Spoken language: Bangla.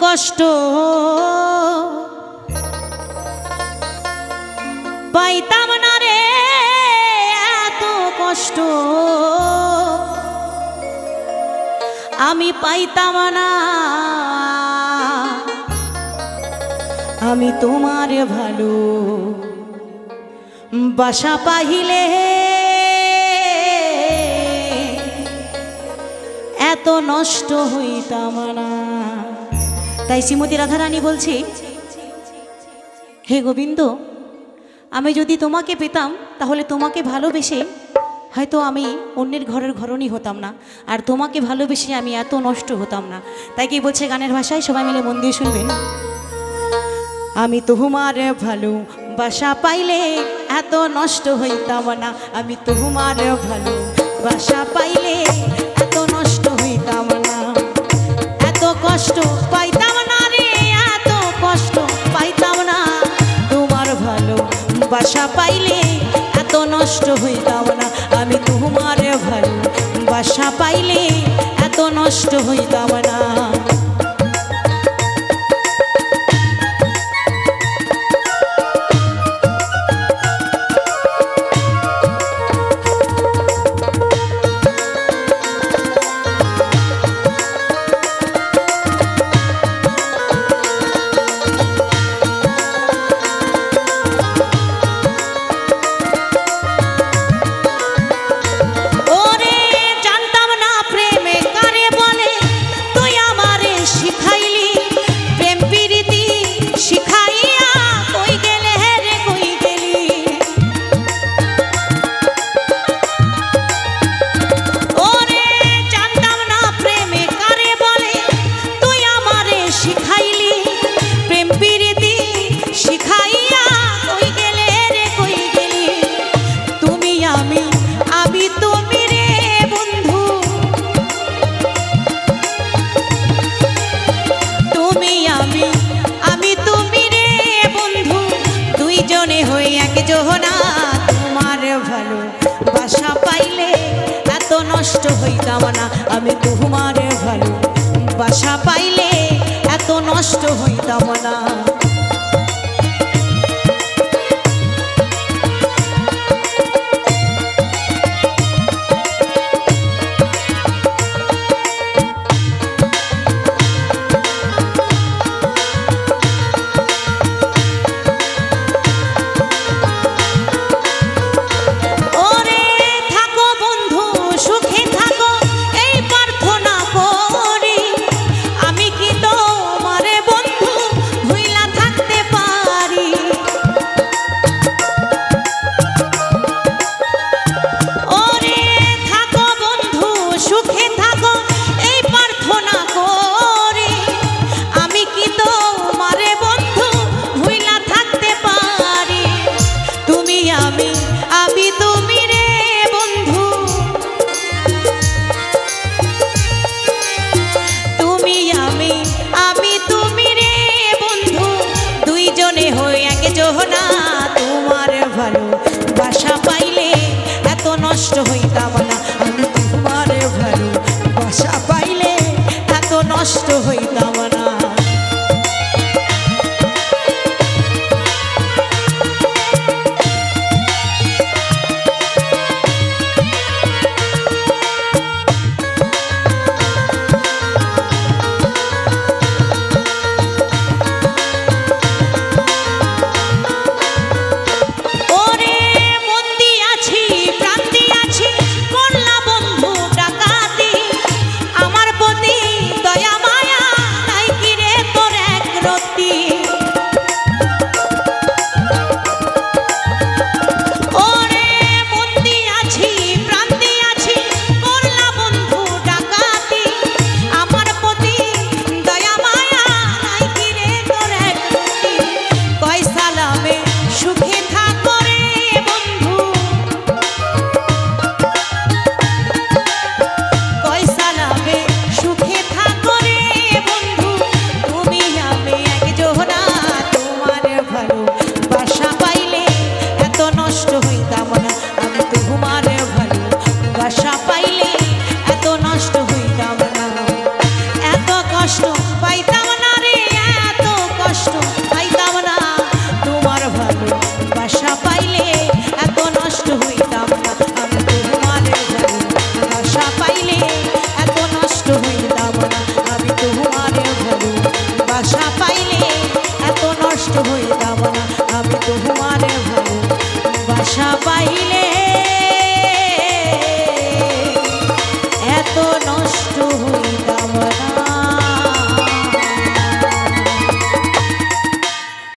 কষ্ট পাইতাম না রে, এত কষ্ট আমি পাইতাম না। আমি তোমার ভালো বাসা পাইলে এত নষ্ট হইতাম না। তাই শ্রীমতী রাধারানী বলছি, হে গোবিন্দ, আমি যদি তোমাকে পেতাম তাহলে তোমাকে ভালোবেসে হয়তো আমি অন্যের ঘরের ঘরণী হতাম না, আর তোমাকে ভালোবেসে আমি এত নষ্ট হতাম না। তাই কি বলছে গানের ভাষায়, সবাই মিলে মন দিয়ে শুনবেন। আমি তোমার ভালো বাসা পাইলে এত নষ্ট হইতাম না। আমি তোমার ভালো বাসা পাইলে এত নষ্ট হইতাম না। এত কষ্ট পাইতাম না রে, এত কষ্ট পাইতাম না। তোমার ভালো বাসা পাইলে এত নষ্ট হইতাম না। আমি তোমার ভালো বাসা পাইলে এত নষ্ট হইতাম না। নষ্ট হইতাম না। আমি তোমার ভালো বাসা পাইলে এত নষ্ট হইতাম না।